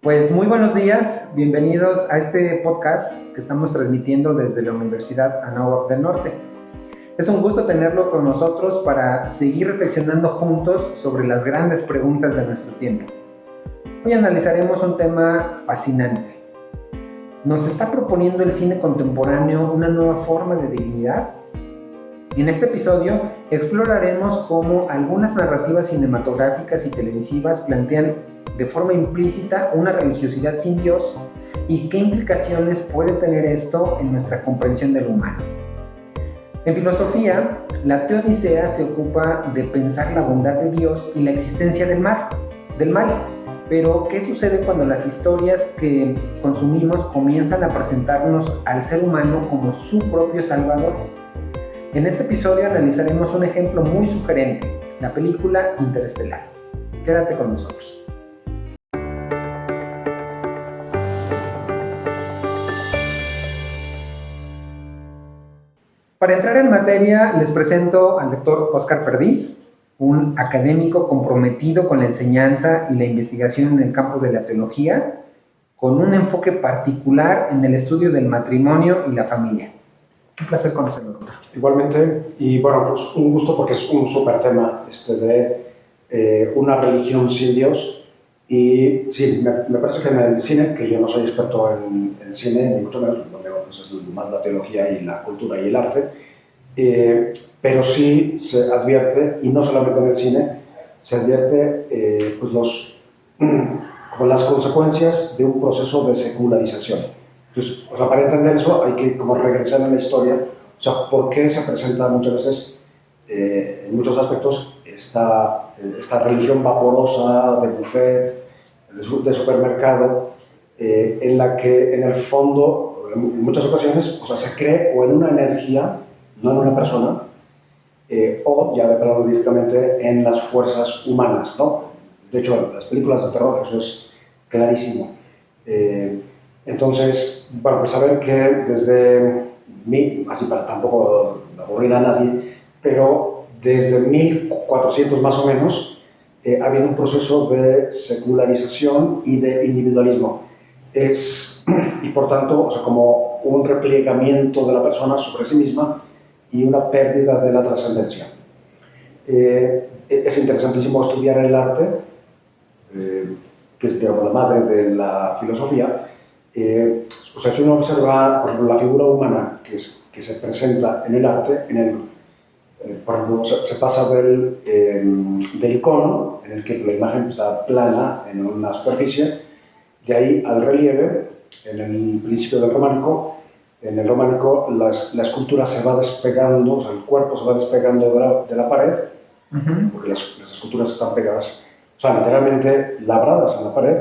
Pues muy buenos días, bienvenidos a este podcast que estamos transmitiendo desde la Universidad Anáhuac del Norte. Es un gusto tenerlo con nosotros para seguir reflexionando juntos sobre las grandes preguntas de nuestro tiempo. Hoy analizaremos un tema fascinante. ¿Nos está proponiendo el cine contemporáneo una nueva forma de divinidad? En este episodio exploraremos cómo algunas narrativas cinematográficas y televisivas plantean de forma implícita una religiosidad sin Dios y qué implicaciones puede tener esto en nuestra comprensión del humano. En filosofía, la teodicea se ocupa de pensar la bondad de Dios y la existencia del mal. Pero, ¿qué sucede cuando las historias que consumimos comienzan a presentarnos al ser humano como su propio salvador? En este episodio analizaremos un ejemplo muy sugerente, la película Interestelar. Quédate con nosotros. Para entrar en materia, les presento al doctor Óscar Perdiz, un académico comprometido con la enseñanza y la investigación en el campo de la teología, con un enfoque particular en el estudio del matrimonio y la familia. Un placer conocerlo, doctor. Igualmente, y bueno, pues un gusto porque es un súper tema de una religión sin Dios. Y sí, me parece que en el cine, que yo no soy experto en cine, ni mucho menos, lo mío pues es más la teología y la cultura y el arte, pero sí se advierte, y no solamente en el cine, se advierte como las consecuencias de un proceso de secularización. Entonces, para entender eso hay que como regresar en la historia, o sea, por qué se presenta muchas veces, en muchos aspectos, esta religión vaporosa de buffet, de supermercado, en la que en el fondo, en muchas ocasiones, se cree o en una energía, no en una persona, o ya de plano directamente en las fuerzas humanas, ¿no? De hecho, en las películas de terror eso es clarísimo. Entonces, bueno, pues saber que desde mí, así para tampoco aburrir a nadie, pero desde 1400 más o menos, ha habido un proceso de secularización y de individualismo. Y por tanto, como un replegamiento de la persona sobre sí misma y una pérdida de la trascendencia. Es interesantísimo estudiar el arte, que es, digamos, la madre de la filosofía. Si uno observa, por ejemplo, la figura humana que se presenta en el arte, por ejemplo, se pasa del icono, en el que la imagen está plana en una superficie, de ahí al relieve, en el principio del románico. En el románico la escultura se va despegando, el cuerpo se va despegando de la pared, porque las esculturas están pegadas, literalmente labradas en la pared.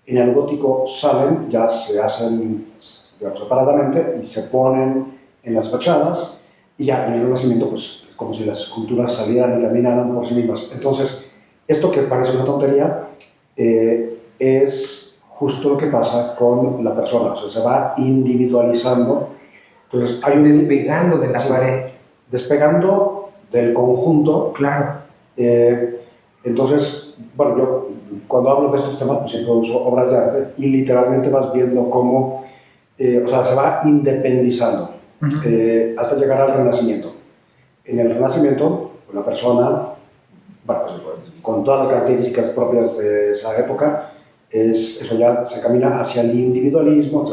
En el gótico salen, ya se hacen, digamos, separadamente y se ponen en las fachadas, y ya en el Renacimiento pues es como si las esculturas salieran y caminaran por sí mismas. Entonces, esto que parece una tontería, es justo lo que pasa con la persona, se va individualizando. Entonces, despegando de la pared. Despegando del conjunto. Claro. Entonces, bueno, yo cuando hablo de estos temas, pues siempre uso obras de arte y literalmente vas viendo cómo, se va independizando hasta llegar al Renacimiento. En el Renacimiento, la persona, bueno, pues, con todas las características propias de esa época, eso ya se camina hacia el individualismo.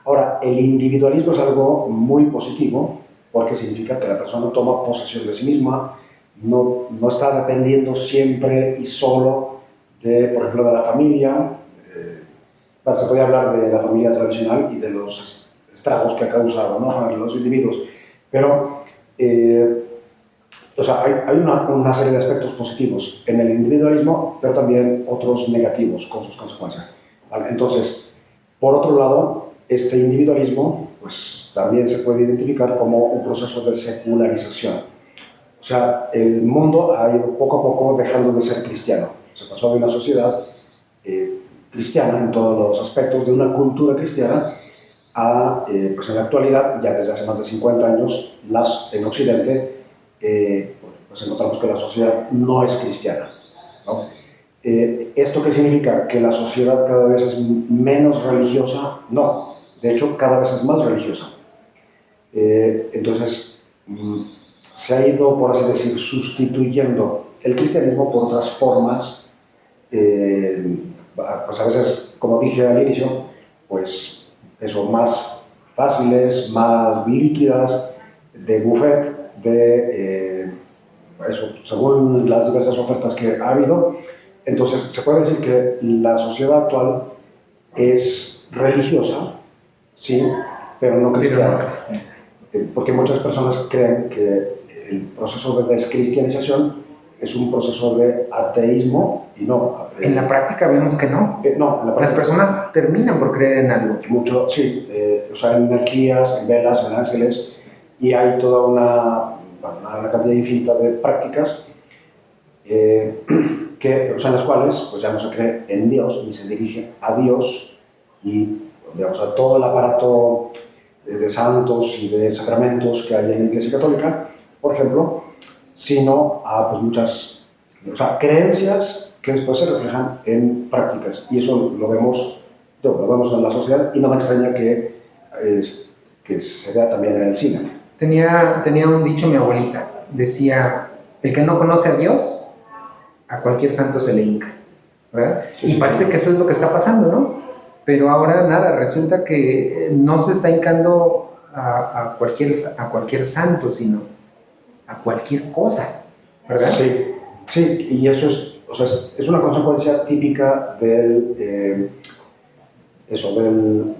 Ahora, el individualismo es algo muy positivo porque significa que la persona toma posesión de sí misma, no está dependiendo siempre y solo de, por ejemplo, de la familia. Se puede hablar de la familia tradicional y de los estragos que ha causado, ¿no?, en los individuos, pero hay una serie de aspectos positivos en el individualismo, pero también otros negativos con sus consecuencias, ¿vale? Entonces, por otro lado, este individualismo pues, también se puede identificar como un proceso de secularización. El mundo ha ido poco a poco dejando de ser cristiano. Se pasó de una sociedad cristiana en todos los aspectos, de una cultura cristiana, a, pues en la actualidad, ya desde hace más de 50 años, en Occidente, pues encontramos que la sociedad no es cristiana, ¿no? ¿Esto qué significa? ¿Que la sociedad cada vez es menos religiosa? No, de hecho cada vez es más religiosa. Entonces, se ha ido, por así decir, sustituyendo el cristianismo por otras formas, pues a veces, como dije al inicio, pues eso, más fáciles, más líquidas, de buffet, eso, según las diversas ofertas que ha habido. Entonces, se puede decir que la sociedad actual es religiosa, sí, pero no cristiana. Porque muchas personas creen que el proceso de descristianización es un proceso de ateísmo y no. En la práctica vemos que no. No, en la práctica, las personas terminan por creer en algo. Mucho, sí, o sea, en energías, en velas, en ángeles, y hay toda una cantidad infinita de prácticas que, o sea, en las cuales pues ya no se cree en Dios ni se dirige a Dios y, digamos, a todo el aparato de santos y de sacramentos que hay en la Iglesia Católica, por ejemplo, sino a pues, muchas, o sea, creencias que después se reflejan en prácticas. Y eso lo vemos en la sociedad y no me extraña que se vea también en el cine. Tenía un dicho mi abuelita, decía, el que no conoce a Dios, a cualquier santo se le hinca, ¿verdad? Sí, y parece que eso es lo que está pasando, ¿no? Pero ahora nada, resulta que no se está hincando a cualquier santo, sino a cualquier cosa, ¿verdad? Sí, sí, y eso es, o sea, es una consecuencia típica de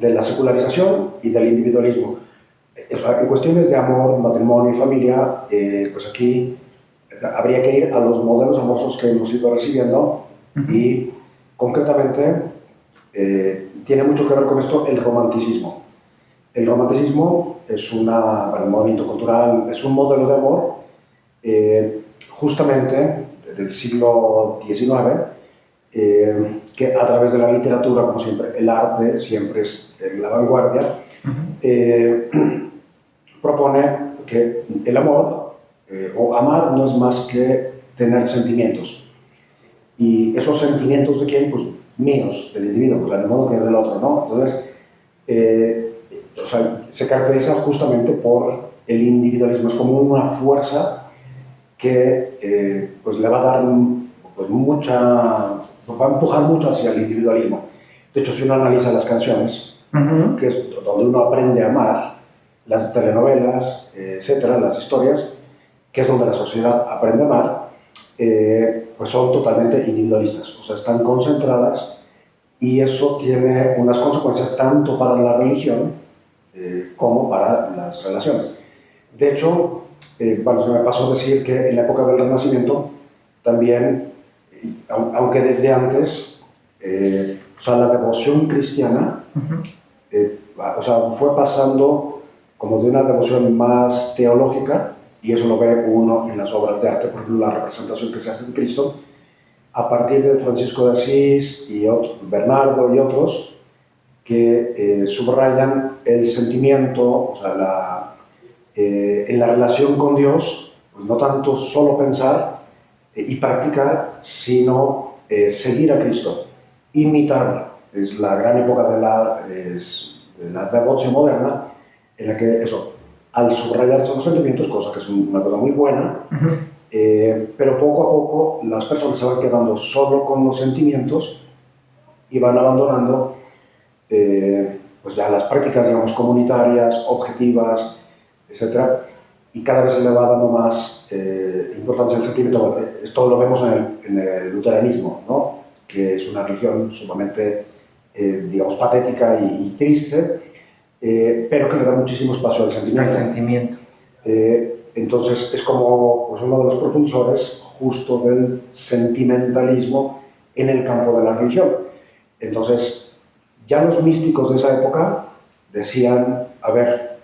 la secularización y del individualismo. O sea, en cuestiones de amor, matrimonio y familia, pues aquí habría que ir a los modelos amorosos que hemos ido recibiendo y concretamente tiene mucho que ver con esto el romanticismo. El romanticismo es un movimiento cultural, es un modelo de amor justamente del siglo XIX que a través de la literatura, como siempre, el arte siempre es en la vanguardia, propone que el amor o amar no es más que tener sentimientos. Y esos sentimientos de quién? Pues míos, del individuo, pues al modo que del otro, ¿no? Entonces, o sea, se caracteriza justamente por el individualismo, es como una fuerza que pues le va a dar pues va a empujar mucho hacia el individualismo. De hecho, si uno analiza las canciones, que es donde uno aprende a amar, las telenovelas, etcétera, las historias, que es donde la sociedad aprende a amar, pues son totalmente individualistas, o sea, están concentradas y eso tiene unas consecuencias tanto para la religión como para las relaciones. De hecho, bueno, se me pasó decir que en la época del Renacimiento también, aunque desde antes, o sea, la devoción cristiana, o sea, fue pasando como de una devoción más teológica, y eso lo ve uno en las obras de arte, por ejemplo, la representación que se hace de Cristo, a partir de Francisco de Asís y Bernardo y otros, que subrayan el sentimiento, o sea, en la relación con Dios, pues no tanto solo pensar y practicar, sino seguir a Cristo, imitar. Es la gran época de la devoción moderna, en la que eso, al subrayarse los sentimientos, cosa que es una cosa muy buena, pero poco a poco las personas se van quedando solo con los sentimientos y van abandonando pues ya las prácticas, digamos, comunitarias, objetivas, etcétera, y cada vez se le va dando más importancia al sentimiento. Esto lo vemos en el luteranismo, ¿no? Que es una religión sumamente, digamos, patética y triste, pero que le da muchísimo espacio al sentimiento. Al sentimiento. Entonces es como pues, uno de los propulsores justo del sentimentalismo en el campo de la religión. Entonces, ya los místicos de esa época decían, a ver,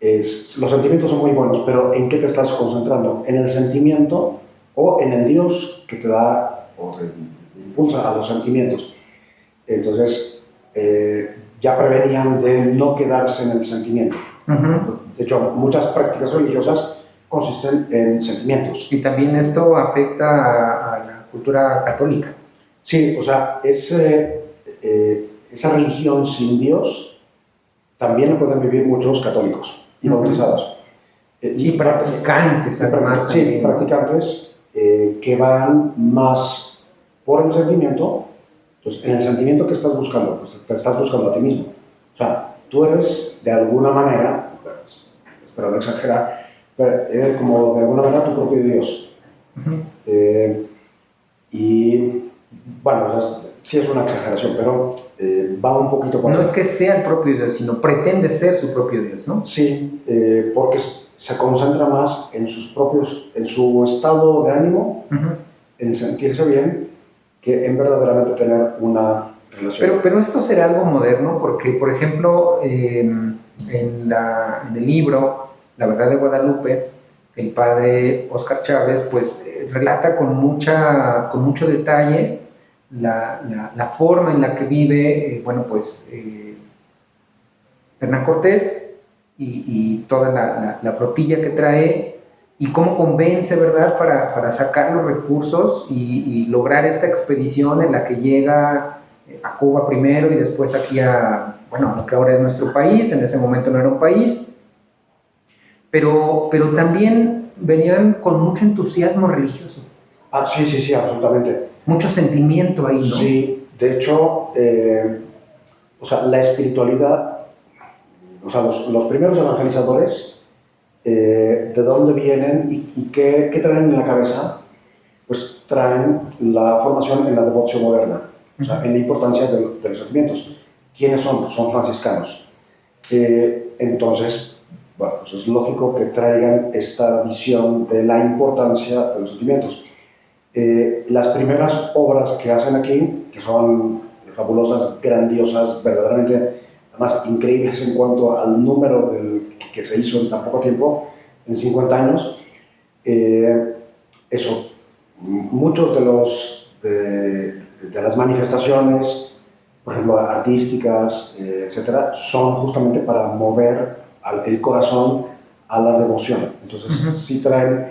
los sentimientos son muy buenos, pero ¿en qué te estás concentrando? ¿En el sentimiento o en el Dios que te da o te impulsa a los sentimientos? Entonces, ya prevenían de no quedarse en el sentimiento. De hecho, muchas prácticas religiosas consisten en sentimientos. Y también esto afecta a la cultura católica. Sí, o sea, esa religión sin Dios también la pueden vivir muchos católicos y bautizados. Y practicantes, además. Sí, practicantes que van más por el sentimiento. Entonces, en el sentimiento que estás buscando, pues te estás buscando a ti mismo. O sea, tú eres de alguna manera, pues, espero no exagerar, pero eres como de alguna manera tu propio Dios. Y bueno, o sea, sí es una exageración, pero va un poquito por ahí. No es que sea el propio Dios, sino pretende ser su propio Dios, ¿no? Sí, porque se concentra más en en su estado de ánimo, en sentirse bien, que en verdaderamente tener una relación. Pero esto será algo moderno, porque, por ejemplo, en el libro La Verdad de Guadalupe, el padre Óscar Chávez, pues relata con mucho detalle la forma en la que vive, Hernán Cortés y toda la flotilla que trae, y cómo convence, ¿verdad?, para sacar los recursos y lograr esta expedición en la que llega a Cuba primero y después aquí a lo que ahora es nuestro país. En ese momento no era un país, pero también venían con mucho entusiasmo religioso. Ah, sí, absolutamente. Mucho sentimiento ahí, ¿no? Sí, de hecho, o sea, la espiritualidad, o sea, los primeros evangelizadores, ¿de dónde vienen y qué traen en la cabeza? Pues traen la formación en la devoción moderna, o sea, en la importancia de los sentimientos. ¿Quiénes son? Son franciscanos. Entonces, bueno, pues es lógico que traigan esta visión de la importancia de los sentimientos. Las primeras obras que hacen aquí, que son fabulosas, grandiosas, verdaderamente, además increíbles en cuanto al número que se hizo en tan poco tiempo, en 50 años, muchos de las manifestaciones, por ejemplo, artísticas, etcétera, son justamente para mover el corazón a la devoción. Entonces, sí traen,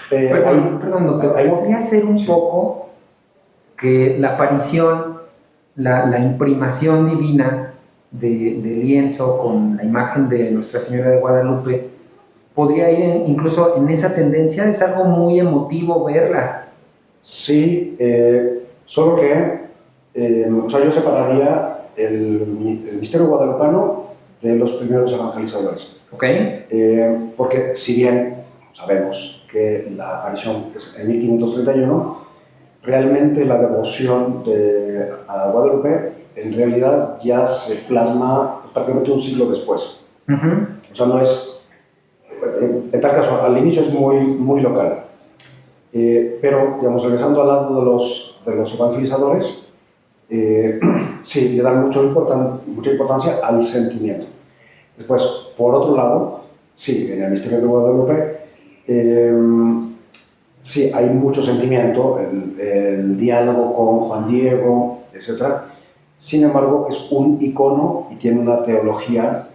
Perdón, doctor, ¿podría ser un poco que la aparición, la imprimación divina de lienzo con la imagen de Nuestra Señora de Guadalupe podría ir incluso en esa tendencia? Es algo muy emotivo verla. Sí, solo que o sea, yo separaría el misterio guadalupano de los primeros evangelizadores. Okay. Porque si bien sabemos que la aparición es en 1531, realmente la devoción a Guadalupe en realidad ya se plasma prácticamente un siglo después. O sea, no es, en tal caso, al inicio es muy local. Pero, digamos, regresando al lado de los evangelizadores, sí, le dan mucha importancia al sentimiento. Después, por otro lado, sí, en el misterio de Guadalupe, sí, hay mucho sentimiento, el diálogo con Juan Diego, etc. Sin embargo, es un icono y tiene una teología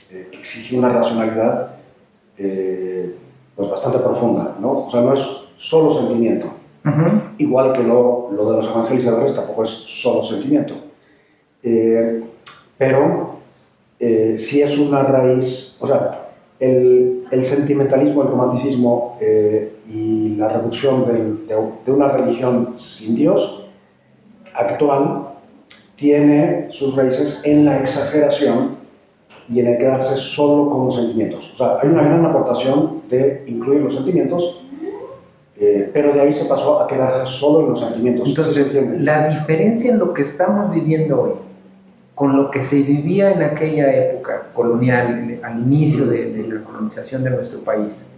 que exige una racionalidad pues bastante profunda, ¿no? O sea, no es solo sentimiento. Igual que lo de los evangelizadores tampoco es solo sentimiento. Pero sí es una raíz, o sea, el sentimentalismo, el romanticismo y la reducción de una religión sin Dios actual tiene sus raíces en la exageración y en el quedarse solo con los sentimientos. O sea, hay una gran aportación de incluir los sentimientos, pero de ahí se pasó a quedarse solo en los sentimientos. Entonces, la diferencia en lo que estamos viviendo hoy con lo que se vivía en aquella época colonial, al inicio de la colonización de nuestro país,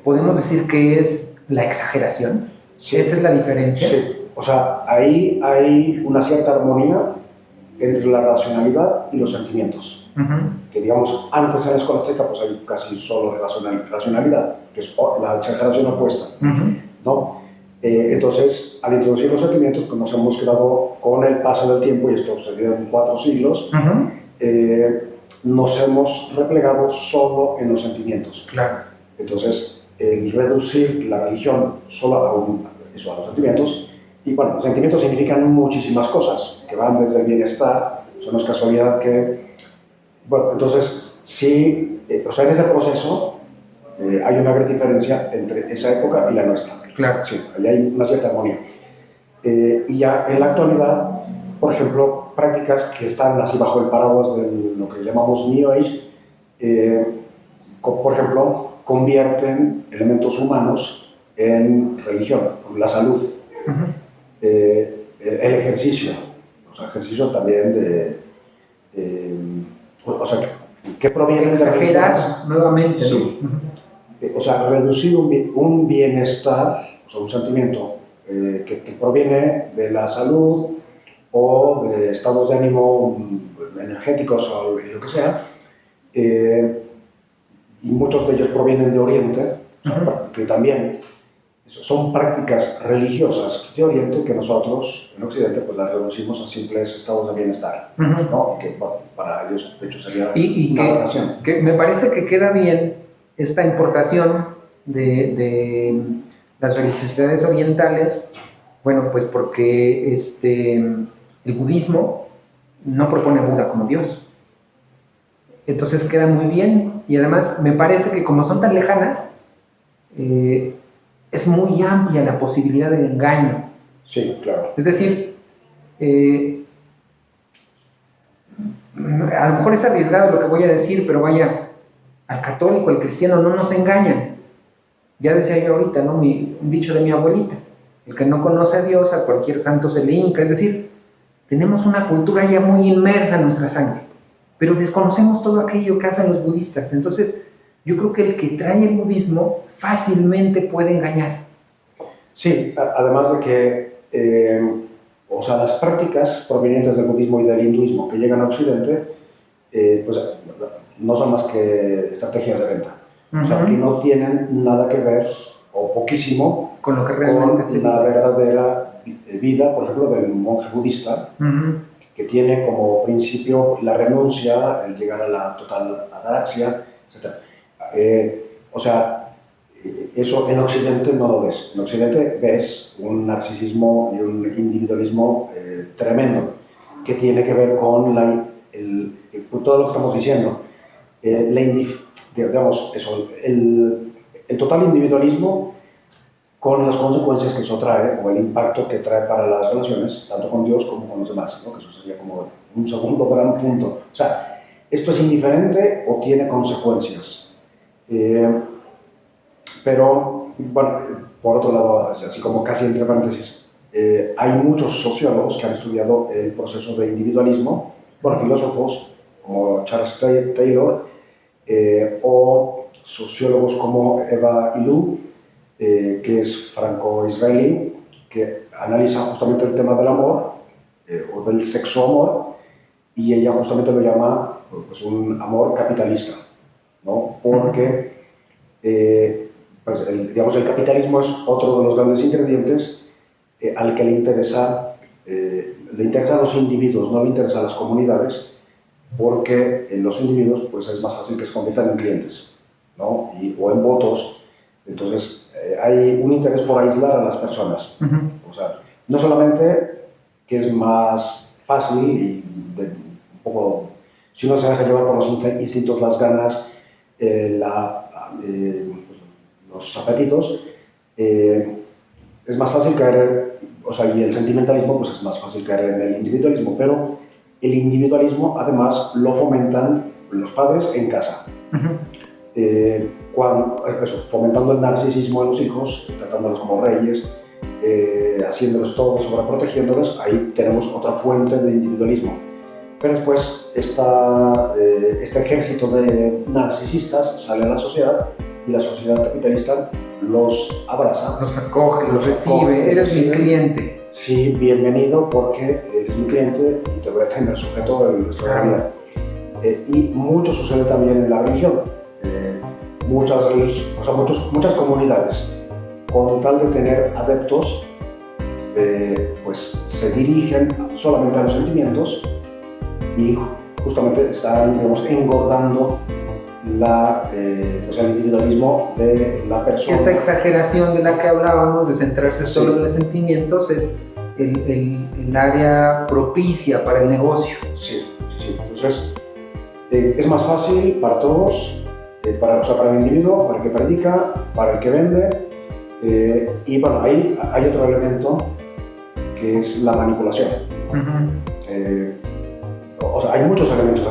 podemos decir que es la exageración. Sí. ¿Esa es la diferencia? Sí, o sea, ahí hay una cierta armonía entre la racionalidad y los sentimientos. Que digamos, antes en la escuela azteca pues hay casi solo racionalidad, que es la exageración opuesta, ¿no? Entonces, al introducir los sentimientos, pues nos hemos quedado con el paso del tiempo, y esto sucedió en 4 siglos, nos hemos replegado solo en los sentimientos. Claro. Entonces, el reducir la religión solo eso, a los sentimientos. Y bueno, los sentimientos significan muchísimas cosas, que van desde el bienestar. O sea, no es casualidad que, bueno, entonces sí, o sea, en ese proceso hay una gran diferencia entre esa época y la nuestra. Claro. Sí, ahí hay una cierta armonía. Y ya en la actualidad, por ejemplo, prácticas que están así bajo el paraguas de lo que llamamos New Age, por ejemplo, convierten elementos humanos en religión, la salud, el ejercicio, o sea, ejercicio también o sea, que provienen de exagerar nuevamente, sí. ¿no? O sea, reducir un bienestar, o sea, un sentimiento que proviene de la salud o de estados de ánimo energéticos o lo que sea, y muchos de ellos provienen de Oriente, o sea, que también son prácticas religiosas de Oriente que nosotros en Occidente pues las reducimos a simples estados de bienestar, ¿no? Y que bueno, para ellos de hecho sería una aberración. Que me parece que queda bien esta importación de las religiosidades orientales, bueno, pues porque el budismo no propone a Buda como Dios. Entonces queda muy bien, y además me parece que como son tan lejanas, es muy amplia la posibilidad del engaño. Sí, claro. Es decir, a lo mejor es arriesgado lo que voy a decir, pero vaya, al católico, al cristiano no nos engañan. Ya decía yo ahorita, ¿no? Un dicho de mi abuelita: el que no conoce a Dios, a cualquier santo se le hinca. Es decir, tenemos una cultura ya muy inmersa en nuestra sangre, pero desconocemos todo aquello que hacen los budistas. Entonces, yo creo que el que trae el budismo fácilmente puede engañar. Sí, además de que, o sea, las prácticas provenientes del budismo y del hinduismo que llegan a Occidente, pues no son más que estrategias de venta. O sea, que no tienen nada que ver, o poquísimo, con lo que realmente con la verdadera vida, por ejemplo, del monje budista, que tiene como principio la renuncia, el llegar a la total ataraxia, etc. O sea, eso en Occidente no lo ves. En Occidente ves un narcisismo y un individualismo tremendo, que tiene que ver con todo lo que estamos diciendo. Digamos, eso, el total individualismo con las consecuencias que eso trae, o el impacto que trae para las relaciones, tanto con Dios como con los demás, ¿no? Que eso sería como un segundo gran punto. O sea, ¿esto es indiferente o tiene consecuencias? Pero, bueno, por otro lado, así como casi entre paréntesis, hay muchos sociólogos que han estudiado el proceso de individualismo, bueno, filósofos como Charles Taylor, o sociólogos como Eva Illouz, que es franco-israelí, que analiza justamente el tema del amor, o del sexo-amor, y ella justamente lo llama pues, un amor capitalista, ¿no? Porque pues, digamos, el capitalismo es otro de los grandes ingredientes al que le interesa a los individuos, no le interesa a las comunidades, porque en los individuos pues, es más fácil que se conviertan en clientes, ¿no? O en votos. Entonces hay un interés por aislar a las personas. O sea, no solamente que es más fácil y un poco, si uno se deja llevar por los instintos, las ganas, los apetitos, es más fácil caer, o sea, y el sentimentalismo pues es más fácil caer en el individualismo, pero el individualismo además lo fomentan los padres en casa. Fomentando el narcisismo en los hijos, tratándolos como reyes, haciéndolos todo, sobreprotegiéndolos, ahí tenemos otra fuente de individualismo. Pero después este ejército de narcisistas sale a la sociedad y la sociedad capitalista los abraza. Los acoge, los recibe, eres mi cliente. Sí, bienvenido porque eres mi cliente y te voy a tener sujeto el resto de la vida. Y mucho sucede también en la religión. Muchas comunidades, con tal de tener adeptos, pues se dirigen solamente a los sentimientos y justamente están, digamos, engordando pues el individualismo de la persona. Esta exageración de la que hablábamos, de centrarse solo en los sentimientos, es el área propicia para el negocio. Sí. Entonces, es más fácil para todos, para el individuo, para el que predica, para el que vende, y bueno, ahí hay otro elemento que es la manipulación. Hay muchos elementos,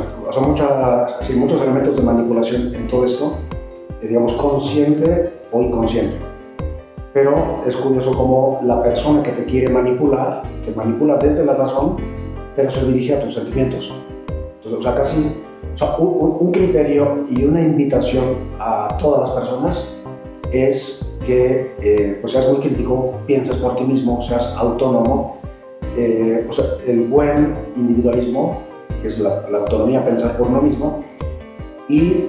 muchos elementos de manipulación en todo esto, digamos consciente o inconsciente. Pero es curioso cómo la persona que te quiere manipular, te manipula desde la razón, pero se dirige a tus sentimientos. Entonces, un criterio y una invitación a todas las personas es que pues seas muy crítico, pienses por ti mismo, seas autónomo. El buen individualismo, que es la autonomía, pensar por uno mismo, y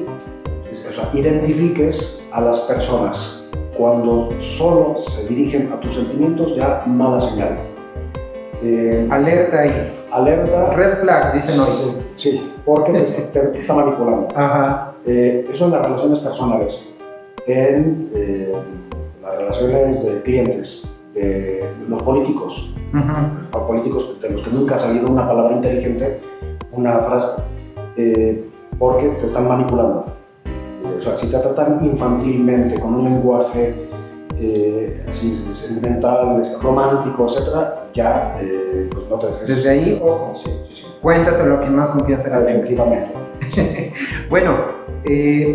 identifiques a las personas. Cuando solo se dirigen a tus sentimientos, ya mala señal. Alerta ahí. Alerta. Red flag, dicen hoy. Sí, porque te está manipulando. Ajá. Eso en las relaciones personales. En las relaciones de clientes, de los políticos. Los políticos de los que nunca ha salido una palabra inteligente, una frase, porque te están manipulando. Si te tratan infantilmente, con un lenguaje así sentimental, romántico, etc., ya pues no te dejes. Desde ahí, ojo, sí. Cuéntaselo a quien más confianza le tengas. Efectivamente. Bueno,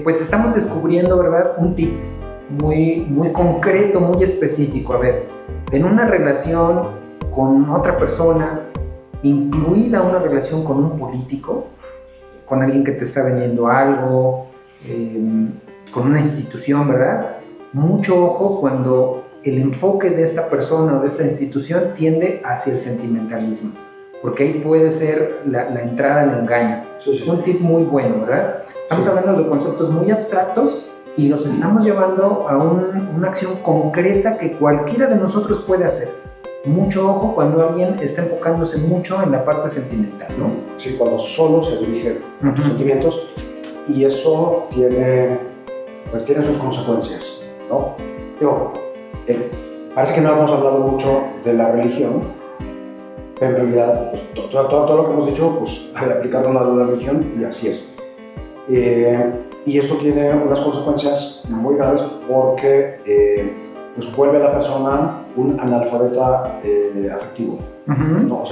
pues estamos descubriendo, ¿verdad?, un tip muy concreto, muy específico. A ver, en una relación con otra persona, incluida una relación con un político, con alguien que te está vendiendo algo, con una institución, ¿verdad? Mucho ojo cuando el enfoque de esta persona o de esta institución tiende hacia el sentimentalismo, porque ahí puede ser la entrada al engaño. Sí. Un tip muy bueno, ¿verdad? Estamos hablando de conceptos muy abstractos y los estamos llevando a una acción concreta que cualquiera de nosotros puede hacer. Mucho ojo cuando alguien está enfocándose mucho en la parte sentimental, ¿no? Sí, cuando solo se dirigen a tus sentimientos, y eso tiene sus consecuencias, ¿no? Parece que no hemos hablado mucho de la religión, pero en realidad pues, todo lo que hemos dicho pues, hay que aplicarlo a la religión, y así es. Y esto tiene unas consecuencias muy graves porque pues vuelve a la persona un analfabeta afectivo, ¿no?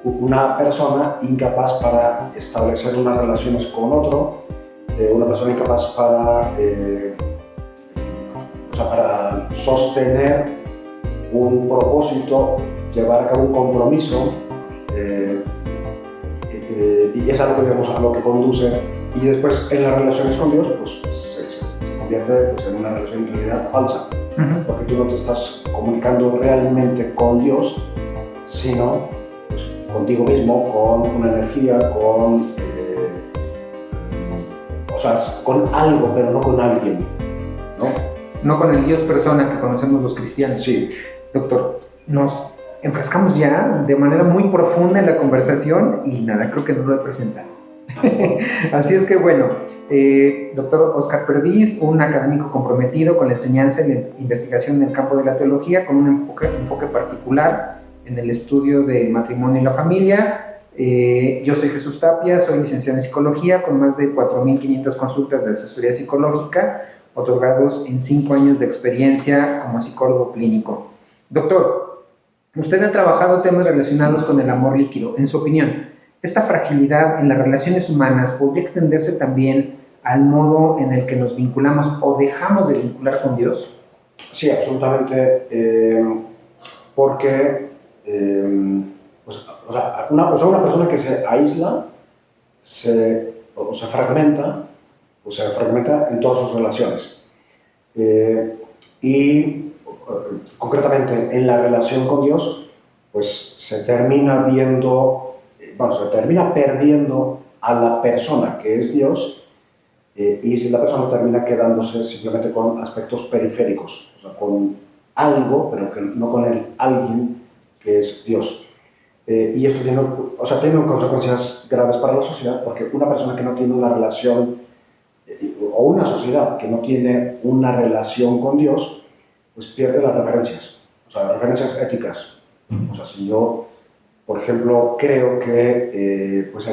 Una persona incapaz para establecer unas relaciones con otro, una persona incapaz para sostener un propósito, llevar a cabo un compromiso, y es algo a lo que conduce, y después en las relaciones con Dios pues se convierte pues, en una relación en realidad falsa, porque tú no te estás comunicando realmente con Dios, sino pues, contigo mismo, con una energía, con algo, pero no con alguien, ¿no? No con el Dios persona que conocemos los cristianos. Sí. Doctor, nos enfrascamos ya de manera muy profunda en la conversación y nada, creo que no lo he presentado. Así es que bueno, doctor Óscar Perdiz, un académico comprometido con la enseñanza y la investigación en el campo de la teología, con un enfoque particular en el estudio del matrimonio y la familia. Yo soy Jesús Tapia, soy licenciado en psicología con más de 4.500 consultas de asesoría psicológica otorgados en 5 años de experiencia como psicólogo clínico. Doctor, usted ha trabajado temas relacionados con el amor líquido. En su opinión, ¿esta fragilidad en las relaciones humanas podría extenderse también al modo en el que nos vinculamos o dejamos de vincular con Dios? Sí, absolutamente, porque una persona que se aísla se fragmenta en todas sus relaciones. Y concretamente en la relación con Dios, pues se termina perdiendo a la persona que es Dios, y si la persona termina quedándose simplemente con aspectos periféricos, con algo, pero que no con el alguien que es Dios. Y esto tiene consecuencias graves para la sociedad, porque una persona que no tiene una relación o una sociedad que no tiene una relación con Dios, pues pierde las referencias, o sea, las referencias éticas. O sea, si yo, por ejemplo, creo que, pues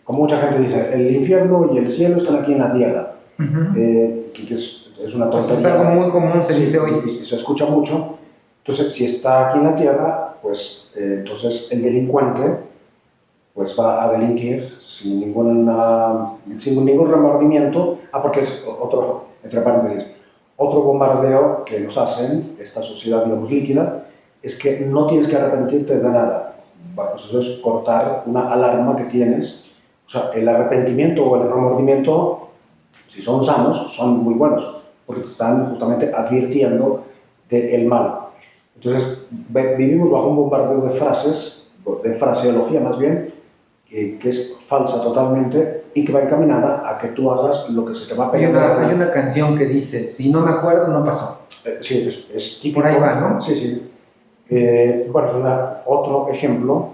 como mucha gente dice, el infierno y el cielo están aquí en la tierra, que es una tontería. Es algo muy común, se dice hoy. Y se escucha mucho. Entonces, si está aquí en la tierra, pues entonces el delincuente pues va a delinquir sin ningún remordimiento. Porque es otro, entre paréntesis, otro bombardeo que nos hacen, esta sociedad, digamos, líquida, es que no tienes que arrepentirte de nada. Bueno, pues eso es cortar una alarma que tienes. O sea, el arrepentimiento o el remordimiento, si son sanos, son muy buenos, porque te están justamente advirtiendo del mal. Entonces, vivimos bajo un bombardeo de frases, de fraseología más bien, que es falsa totalmente y que va encaminada a que tú hagas lo que se te va a pedir. Hay una canción que dice, si no me acuerdo, no pasó. Sí, es típico. Por ahí va, ¿no? Sí, sí. Bueno, es otro ejemplo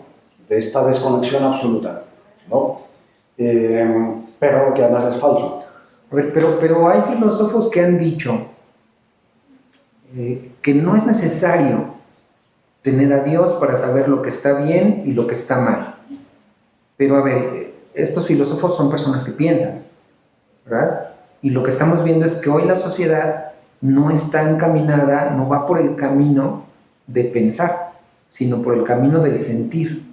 de esta desconexión absoluta, ¿no? Pero que además es falso. A ver, pero hay filósofos que han dicho que no es necesario tener a Dios para saber lo que está bien y lo que está mal. Pero a ver, estos filósofos son personas que piensan, ¿verdad? Y lo que estamos viendo es que hoy la sociedad no está encaminada, no va por el camino de pensar, sino por el camino del sentir.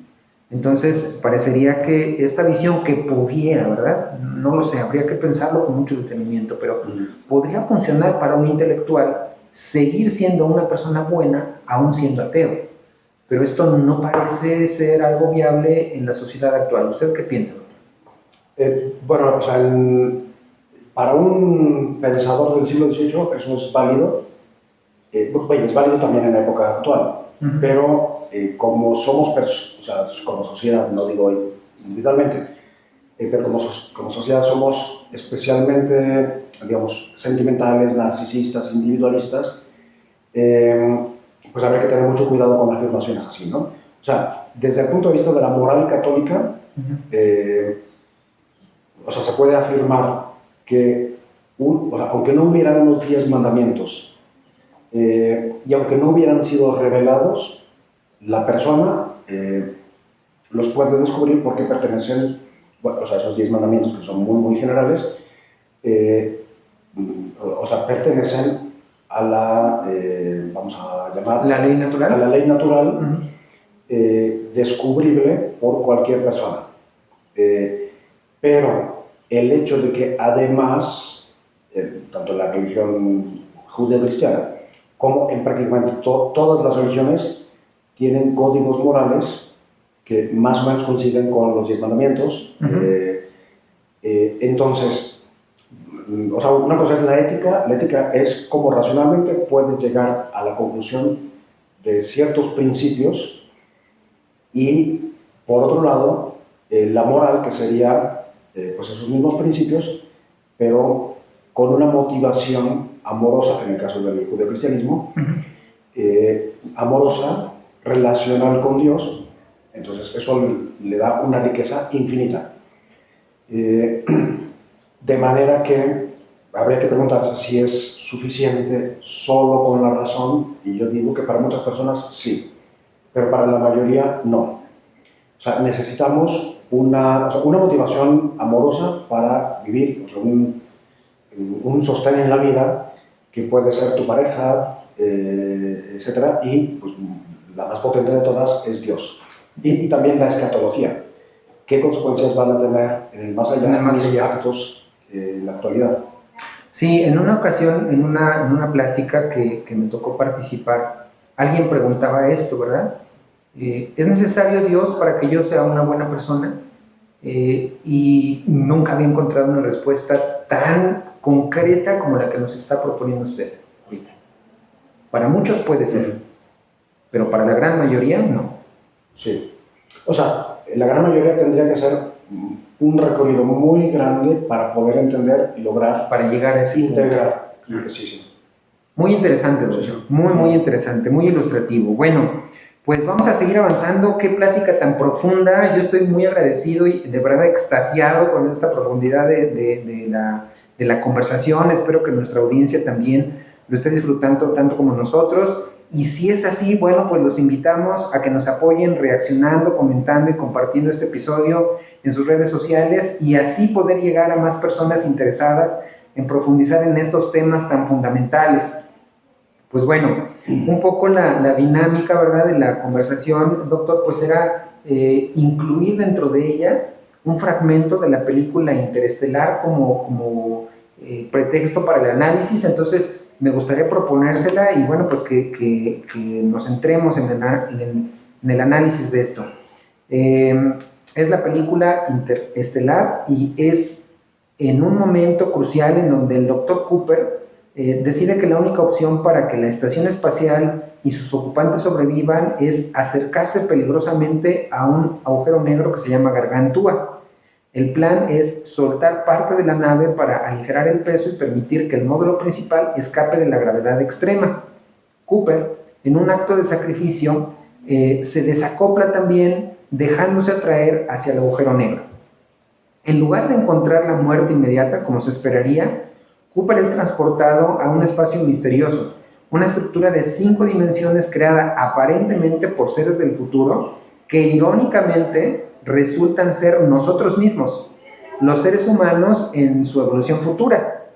Entonces, parecería que esta visión que pudiera, ¿verdad? No lo sé, habría que pensarlo con mucho detenimiento, pero podría funcionar para un intelectual seguir siendo una persona buena aún siendo ateo. Pero esto no parece ser algo viable en la sociedad actual. ¿Usted qué piensa? Bueno, o sea, para un pensador del siglo XVIII eso es válido. Bueno, es válido también en la época actual. Pero como somos, o sea, como sociedad, no digo individualmente, pero como sociedad somos especialmente, digamos, sentimentales, narcisistas, individualistas, pues habría que tener mucho cuidado con afirmaciones así, ¿no? O sea, desde el punto de vista de la moral católica, o sea, se puede afirmar que, o sea, aunque no hubieran los 10 mandamientos, y aunque no hubieran sido revelados, la persona los puede descubrir porque pertenecen, bueno, o sea, esos 10 mandamientos que son muy, muy generales, o sea, pertenecen a la, vamos a llamar... ¿La ley natural? A la ley natural, descubrible por cualquier persona. Pero el hecho de que además, tanto en la religión judeo-cristiana como en prácticamente todas las religiones, tienen códigos morales que más o menos coinciden con los 10 mandamientos. Entonces, o sea, una cosa es la ética es cómo racionalmente puedes llegar a la conclusión de ciertos principios, y por otro lado, la moral, que sería pues esos mismos principios, pero con una motivación amorosa, en el caso del judeocristianismo, amorosa, relacional con Dios. Entonces eso le da una riqueza infinita. De manera que habría que preguntarse si es suficiente solo con la razón, y yo digo que para muchas personas sí, pero para la mayoría no. O sea, necesitamos una motivación amorosa para vivir, o sea, un sostén en la vida, que puede ser tu pareja, etc. Y pues, la más potente de todas es Dios. Y también la escatología. ¿Qué consecuencias van a tener en el más allá mis actos en la actualidad? Sí, en una ocasión, en una plática que me tocó participar, alguien preguntaba esto, ¿verdad? ¿Es necesario Dios para que yo sea una buena persona? Y nunca había encontrado una respuesta tan concreta como la que nos está proponiendo usted ahorita. Para muchos puede ser, pero para la gran mayoría no. Sí. O sea, la gran mayoría tendría que ser un recorrido muy grande para poder entender y lograr... Para llegar a ese integrar. Sí, sí. Muy interesante, doctor. Muy, muy interesante, muy ilustrativo. Bueno, pues vamos a seguir avanzando. Qué plática tan profunda. Yo estoy muy agradecido y de verdad extasiado con esta profundidad de la conversación. Espero que nuestra audiencia también lo esté disfrutando tanto como nosotros. Y si es así, bueno, pues los invitamos a que nos apoyen reaccionando, comentando y compartiendo este episodio en sus redes sociales y así poder llegar a más personas interesadas en profundizar en estos temas tan fundamentales. Pues bueno, un poco la dinámica, ¿verdad?, de la conversación, doctor, pues era incluir dentro de ella un fragmento de la película Interestelar como pretexto para el análisis. Entonces me gustaría proponérsela y bueno, pues que nos centremos en el análisis de esto. Es la película Interestelar y es en un momento crucial en donde el doctor Cooper decide que la única opción para que la estación espacial y sus ocupantes sobrevivan es acercarse peligrosamente a un agujero negro que se llama Gargantúa. El plan es soltar parte de la nave para aligerar el peso y permitir que el módulo principal escape de la gravedad extrema. Cooper, en un acto de sacrificio, se desacopla también, dejándose atraer hacia el agujero negro. En lugar de encontrar la muerte inmediata, como se esperaría, Cooper es transportado a un espacio misterioso, una estructura de 5 dimensiones creada aparentemente por seres del futuro, que irónicamente resultan ser nosotros mismos, los seres humanos en su evolución futura.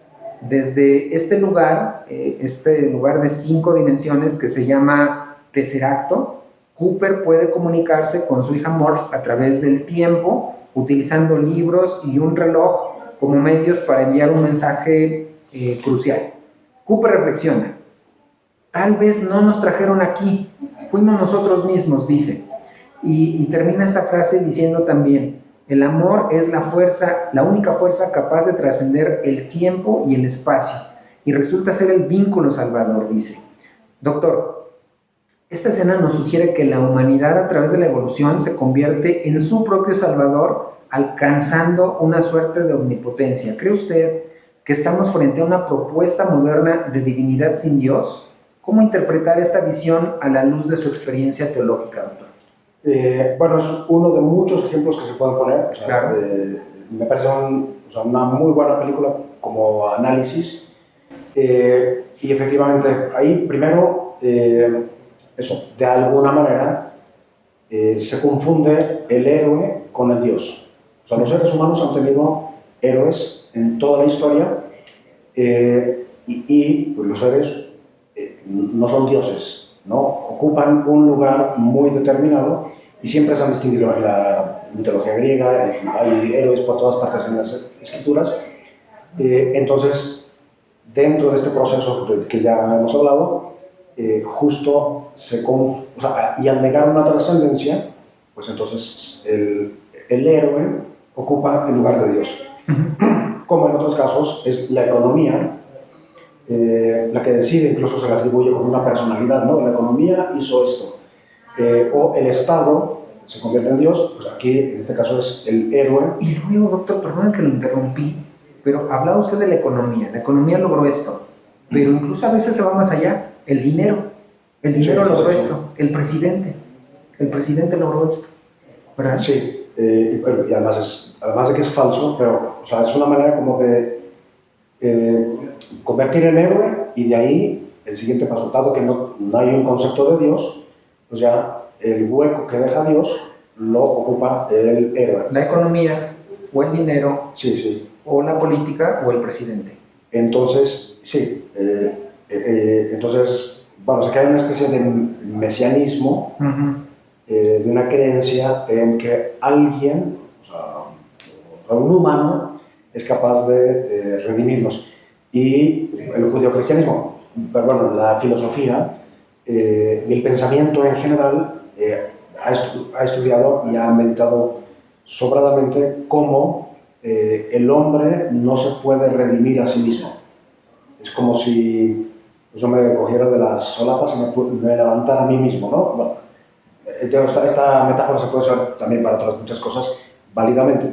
Desde este lugar de 5 dimensiones que se llama Tesseracto, Cooper puede comunicarse con su hija Morph a través del tiempo, utilizando libros y un reloj como medios para enviar un mensaje crucial. Cooper reflexiona: tal vez no nos trajeron aquí, fuimos nosotros mismos, dice. Y termina esta frase diciendo también: el amor es la única fuerza capaz de trascender el tiempo y el espacio, y resulta ser el vínculo salvador, dice. Doctor, esta escena nos sugiere que la humanidad a través de la evolución se convierte en su propio salvador, alcanzando una suerte de omnipotencia. ¿Cree usted que estamos frente a una propuesta moderna de divinidad sin Dios? ¿Cómo interpretar esta visión a la luz de su experiencia teológica, doctor? Bueno, es uno de muchos ejemplos que se pueden poner. O sea, claro. Me parece una muy buena película como análisis. Y efectivamente, ahí primero, de alguna manera, se confunde el héroe con el Dios. O sea, los seres humanos han tenido héroes en toda la historia y pues, los seres no son dioses, ¿no? Ocupan un lugar muy determinado y siempre se han distinguido en la mitología griega, hay héroes por todas partes en las escrituras. Entonces, dentro de este proceso que ya hemos hablado, justo y al negar una trascendencia, pues entonces el héroe ocupa el lugar de Dios. Como en otros casos es la economía la que decide, incluso se le atribuye como una personalidad, ¿no? La economía hizo esto. O el Estado se convierte en Dios, pues aquí en este caso es el héroe. Y luego, doctor, perdón que lo interrumpí, pero hablaba usted de la economía logró esto, pero incluso a veces se va más allá, el dinero logró esto, el presidente logró esto, ¿verdad? Sí, y además de que es falso, pero o sea, es una manera como de convertir en héroe y de ahí el siguiente paso, dado que no hay un concepto de Dios, pues ya el hueco que deja Dios lo ocupa el héroe. La economía o el dinero, sí. O la política o el presidente. Entonces, sí, entonces, bueno, se crea una especie de mesianismo, de una creencia en que alguien, o sea, un humano, es capaz de redimirnos. Y el judeocristianismo, pero bueno, la filosofía y el pensamiento en general ha estudiado y ha meditado sobradamente cómo el hombre no se puede redimir a sí mismo. Es como si yo me cogiera de las solapas y me levantara a mí mismo, ¿no? Bueno, esta metáfora se puede usar también para otras muchas cosas válidamente,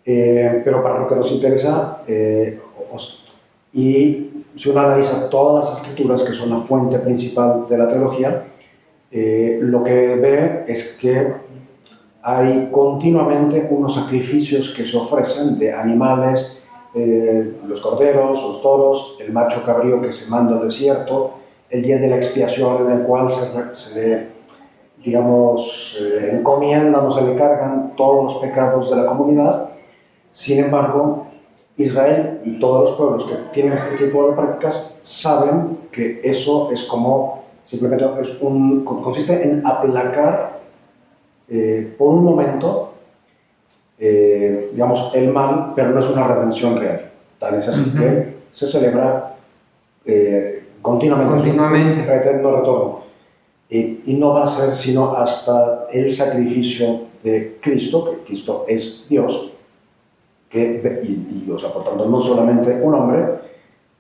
pero para lo que nos interesa, y si uno analiza todas las escrituras, que son la fuente principal de la teología, lo que ve es que hay continuamente unos sacrificios que se ofrecen de animales, los corderos, los toros, el macho cabrío que se manda al desierto, el día de la expiación en el cual se le, digamos, encomiendan o se le cargan todos los pecados de la comunidad. Sin embargo, Israel y todos los pueblos que tienen este tipo de prácticas saben que eso es como, simplemente consiste en aplacar por un momento, digamos, el mal, pero no es una redención real. Tal es así que se celebra continuamente. Eterno retorno. Y no va a ser sino hasta el sacrificio de Cristo, que Cristo es Dios, o sea, por tanto, no solamente un hombre,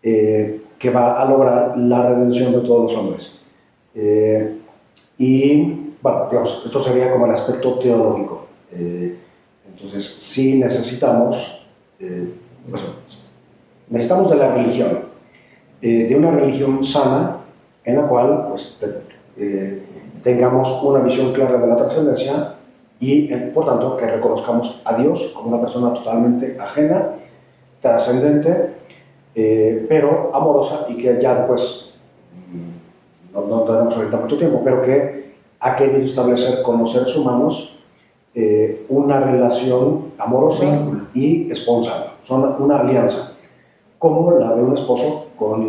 que va a lograr la redención de todos los hombres. Y, bueno, digamos, esto sería como el aspecto teológico. Entonces, sí necesitamos, necesitamos de la religión, de una religión sana, en la cual pues, tengamos una visión clara de la trascendencia y, por tanto, que reconozcamos a Dios como una persona totalmente ajena, trascendente, pero amorosa, y que ya después, no tenemos ahorita mucho tiempo, pero que ha querido establecer con los seres humanos una relación amorosa y esponsal, son una alianza, como la de un esposo con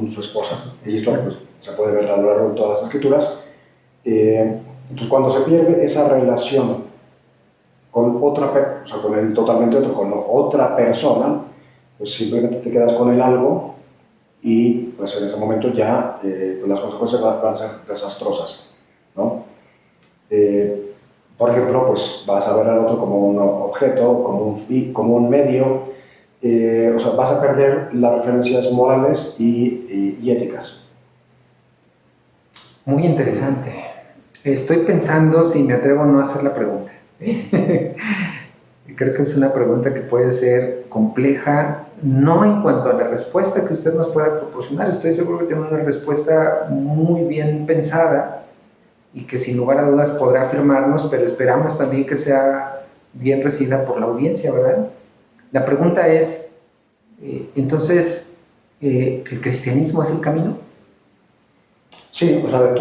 su esposa. Y esto pues, se puede ver a lo largo de todas las escrituras. Entonces, cuando se pierde esa relación con otra, o sea, con el totalmente otro, con otra persona, pues simplemente te quedas con el algo y pues en ese momento ya pues las consecuencias van a ser desastrosas, ¿no? Por ejemplo, pues vas a ver al otro como un objeto, como un medio, o sea, vas a perder las referencias morales y éticas. Muy interesante. Estoy pensando si me atrevo o no a hacer la pregunta. Creo que es una pregunta que puede ser compleja, no en cuanto a la respuesta que usted nos pueda proporcionar. Estoy seguro que tiene una respuesta muy bien pensada y que sin lugar a dudas podrá afirmarnos, pero esperamos también que sea bien recibida por la audiencia, ¿verdad? La pregunta es, entonces, ¿el cristianismo es el camino? Sí, o sea,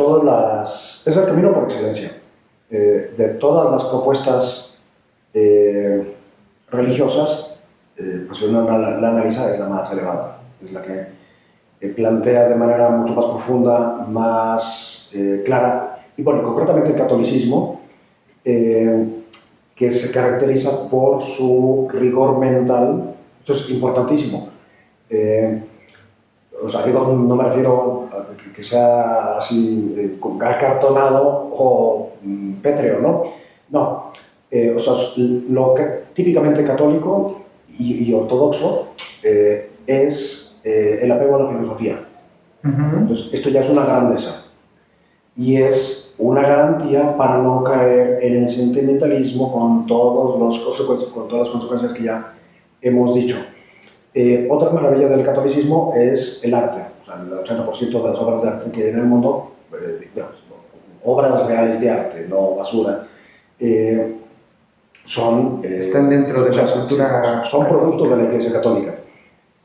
es el camino por excelencia. De todas las propuestas religiosas, pues uno la analiza, es la más elevada, es la que plantea de manera mucho más profunda, más clara, y bueno, concretamente el catolicismo, que se caracteriza por su rigor mental. Esto es importantísimo. O sea, rigor no me refiero a que sea así acartonado o pétreo, ¿no? No. O sea, lo que típicamente católico y ortodoxo es el apego a la filosofía. Entonces, esto ya es una grandeza y es una garantía para no caer en el sentimentalismo con todas las consecuencias que ya hemos dicho. Otra maravilla del catolicismo es el arte. O sea, el 80% de las obras de arte que hay en el mundo, obras reales de arte, no basura, están dentro de la cultura. Son productos de la Iglesia Católica.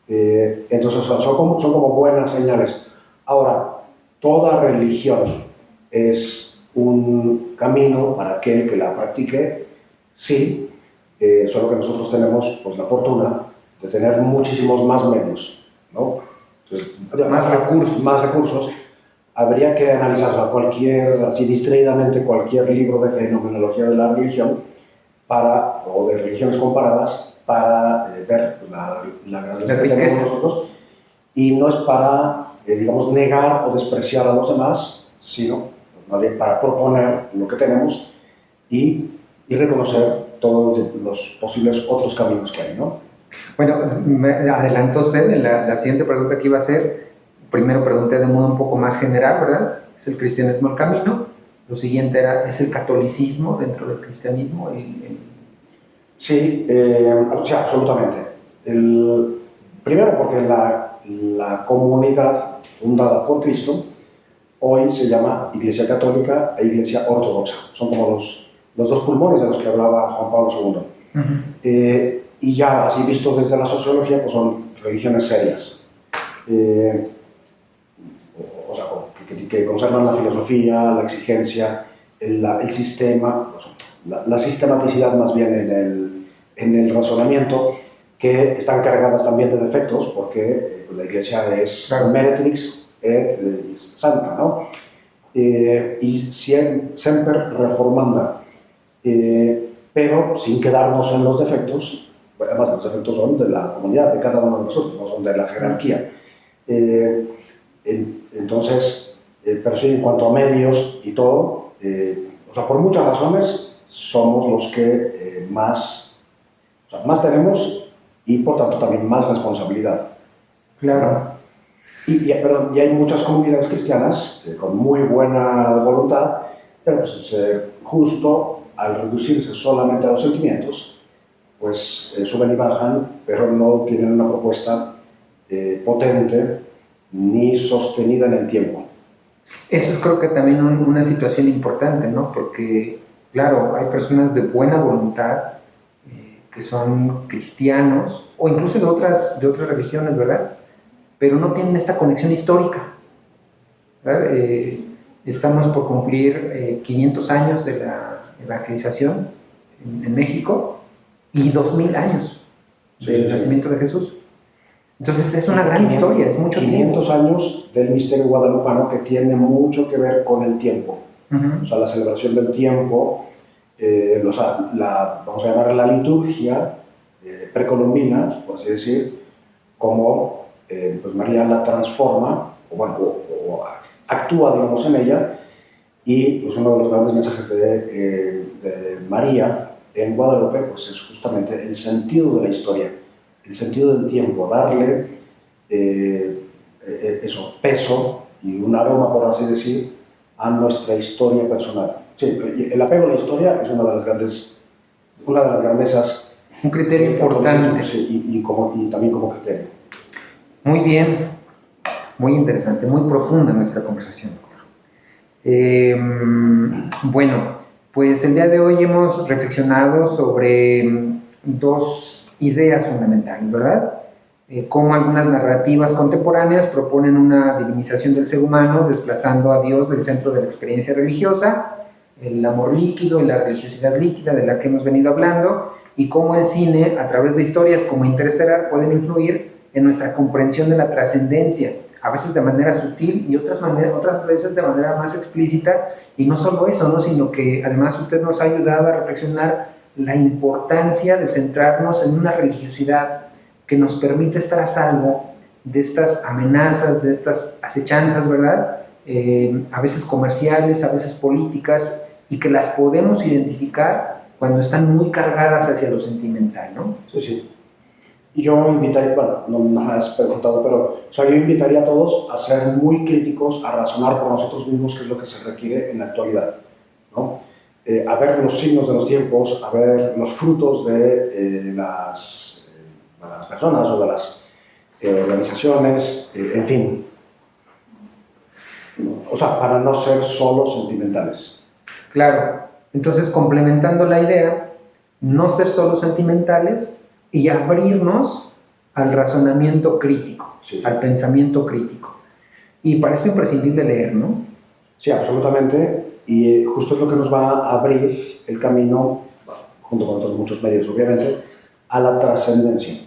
Entonces son como buenas señales. Ahora, toda religión es un camino para aquel que la practique, sí, solo que nosotros tenemos pues, la fortuna de tener muchísimos más medios, ¿no? Entonces, más recursos. Habría que analizar así distraídamente cualquier libro de fenomenología de la religión o de religiones comparadas para ver pues, la grandeza que tenemos nosotros, y no es para, digamos, negar o despreciar a los demás, sino más bien para proponer lo que tenemos y reconocer todos los posibles otros caminos que hay, ¿no? Bueno, me adelantó usted en la siguiente pregunta que iba a hacer. Primero pregunté de modo un poco más general, ¿verdad? ¿Es el cristianismo el camino? Lo siguiente era, ¿es el catolicismo dentro del cristianismo? Sí, absolutamente. Primero porque la comunidad fundada por Cristo hoy se llama Iglesia Católica e Iglesia Ortodoxa. Son como los dos pulmones de los que hablaba Juan Pablo II. y ya así visto desde la sociología, pues son religiones serias. O sea, que conservan la filosofía, la exigencia, el sistema, la sistematicidad más bien en el razonamiento, que están cargadas también de defectos, porque la Iglesia es meretrix et santa, ¿no? Y siempre reformanda, pero sin quedarnos en los defectos. Además, los defectos son de la comunidad, de cada uno de nosotros, no son de la jerarquía. Entonces, pero sí, en cuanto a medios y todo, o sea, por muchas razones somos los que más tenemos y por tanto también más responsabilidad. Claro. Y hay muchas comunidades cristianas con muy buena voluntad, pero pues, justo al reducirse solamente a los sentimientos, pues suben y bajan, pero no tienen una propuesta potente ni sostenida en el tiempo. Eso es creo que también una situación importante, ¿no? Porque, claro, hay personas de buena voluntad que son cristianos o incluso de otras religiones, ¿verdad? Pero no tienen esta conexión histórica, ¿verdad? Estamos por cumplir 500 años de la evangelización en México y 2000 años del nacimiento de Jesús. Entonces es una gran historia, es mucho 500 tiempo. años del misterio guadalupano que tiene mucho que ver con el tiempo. O sea, la celebración del tiempo, vamos a llamar la liturgia precolombina, por así decir, como pues María la transforma, o actúa, digamos, en ella, y pues uno de los grandes mensajes de María en Guadalupe pues es justamente el sentido de la historia, el sentido del tiempo, darle peso y un aroma, por así decir, a nuestra historia personal. Sí, el apego a la historia es una de las grandezas. Un criterio importante. Sí, y también como criterio. Muy bien, muy interesante, muy profunda nuestra conversación. Bueno, pues el día de hoy hemos reflexionado sobre dos ideas fundamentales, ¿verdad? Cómo algunas narrativas contemporáneas proponen una divinización del ser humano, desplazando a Dios del centro de la experiencia religiosa, el amor líquido y la religiosidad líquida de la que hemos venido hablando, y cómo el cine, a través de historias como Interestelar, pueden influir en nuestra comprensión de la trascendencia, a veces de manera sutil y otras veces de manera más explícita. Y no solo eso, ¿no? Sino que además usted nos ha ayudado a reflexionar la importancia de centrarnos en una religiosidad que nos permite estar a salvo de estas amenazas, de estas acechanzas, ¿verdad? A veces comerciales, a veces políticas, y que las podemos identificar cuando están muy cargadas hacia lo sentimental, ¿no? Sí, sí. Y yo invitaría, bueno, no me has preguntado, pero yo invitaría a todos a ser muy críticos, a razonar por nosotros mismos qué es lo que se requiere en la actualidad, ¿no? A ver los signos de los tiempos, a ver los frutos de las personas o de las organizaciones, en fin. O sea, para no ser solo sentimentales. Claro, entonces complementando la idea, no ser solo sentimentales y abrirnos al razonamiento crítico, sí, al pensamiento crítico. Y para eso es imprescindible leer, ¿no? Sí, absolutamente, y justo es lo que nos va a abrir el camino, junto con otros muchos medios obviamente, a la trascendencia.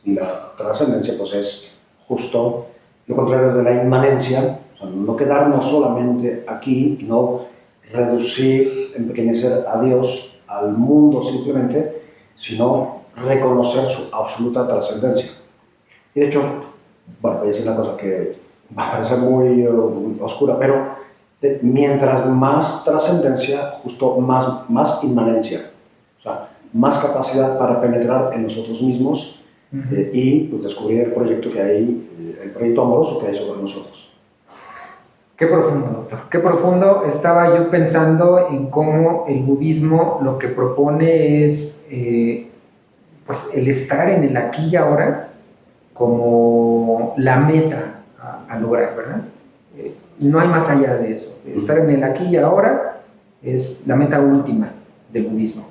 Y la trascendencia pues es justo lo contrario de la inmanencia, o sea, no quedarnos solamente aquí y no reducir, empequeñecer a Dios, al mundo simplemente, sino reconocer su absoluta trascendencia. Y de hecho, bueno, voy a decir una cosa que va a parecer muy oscura, pero mientras más trascendencia, justo más inmanencia, o sea, más capacidad para penetrar en nosotros mismos y pues, descubrir el proyecto que hay, el proyecto amoroso que hay sobre nosotros. Qué profundo, doctor. Qué profundo. Estaba yo pensando en cómo el budismo lo que propone es pues el estar en el aquí y ahora como la meta a lograr, ¿verdad? No hay más allá de eso. Estar en el aquí y ahora es la meta última del budismo.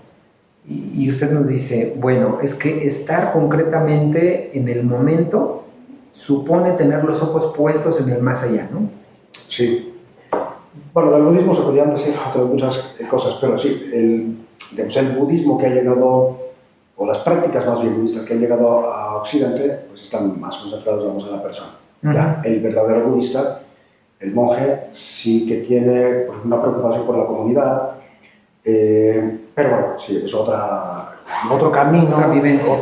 y usted nos dice, bueno, es que estar concretamente en el momento supone tener los ojos puestos en el más allá, ¿no? Sí. Bueno, del budismo se podían decir muchas cosas, pero sí, el budismo que ha llegado, o las prácticas más bien budistas que han llegado a Occidente, pues están más concentrados, vamos, en la persona. Ya, el verdadero budista, el monje, sí que tiene pues, una preocupación por la comunidad, pero bueno, sí, es otro camino, otra vivencia.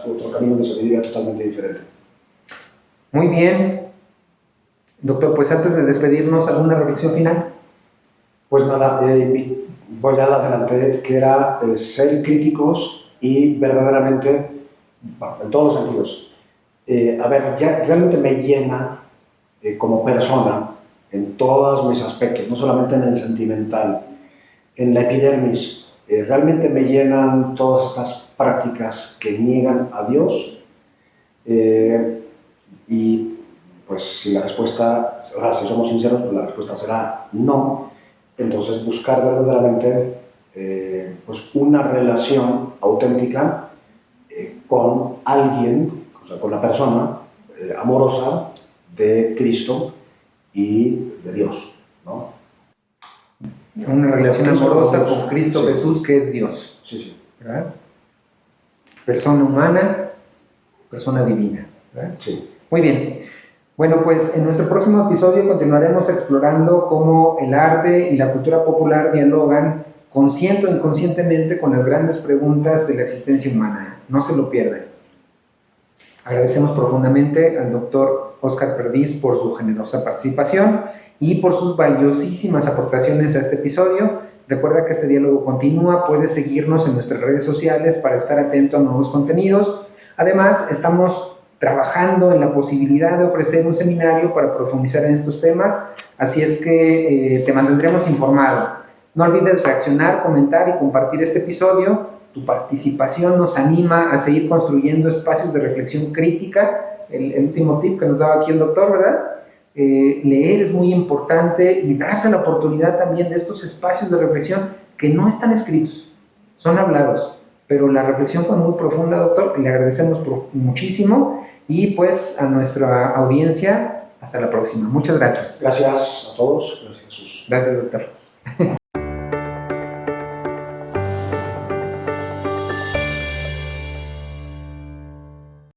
Otro camino de sabiduría totalmente diferente. Muy bien. Doctor, pues antes de despedirnos, ¿alguna reflexión final? Pues nada, voy al adelante, que era ser críticos y verdaderamente, bueno, en todos los sentidos, a ver, ya realmente me llena como persona en todos mis aspectos, no solamente en el sentimental, en la epidermis, realmente me llenan todas estas prácticas que niegan a Dios y pues si la respuesta, o sea, si somos sinceros, pues la respuesta será no. Entonces buscar verdaderamente pues una relación auténtica con alguien, o sea, con la persona amorosa de Cristo y de Dios, ¿no? Una relación amorosa con Cristo sí. Jesús, que es Dios. Sí, sí. ¿Verdad? Persona humana, persona divina. ¿Verdad? Sí. Muy bien. Bueno, pues en nuestro próximo episodio continuaremos explorando cómo el arte y la cultura popular dialogan consciente o inconscientemente con las grandes preguntas de la existencia humana. No se lo pierdan. Agradecemos profundamente al doctor Óscar Perdiz por su generosa participación y por sus valiosísimas aportaciones a este episodio. Recuerda que este diálogo continúa, puedes seguirnos en nuestras redes sociales para estar atento a nuevos contenidos. Además, estamos trabajando en la posibilidad de ofrecer un seminario para profundizar en estos temas, así es que te mantendremos informado. No olvides reaccionar, comentar y compartir este episodio. Tu participación nos anima a seguir construyendo espacios de reflexión crítica. El último tip que nos daba aquí el doctor, ¿verdad? Leer es muy importante y darse la oportunidad también de estos espacios de reflexión que no están escritos, son hablados. Pero la reflexión fue muy profunda, doctor, y le agradecemos muchísimo. Y pues a nuestra audiencia, hasta la próxima. Muchas gracias. Gracias a todos. Gracias, Jesús. Gracias, doctor.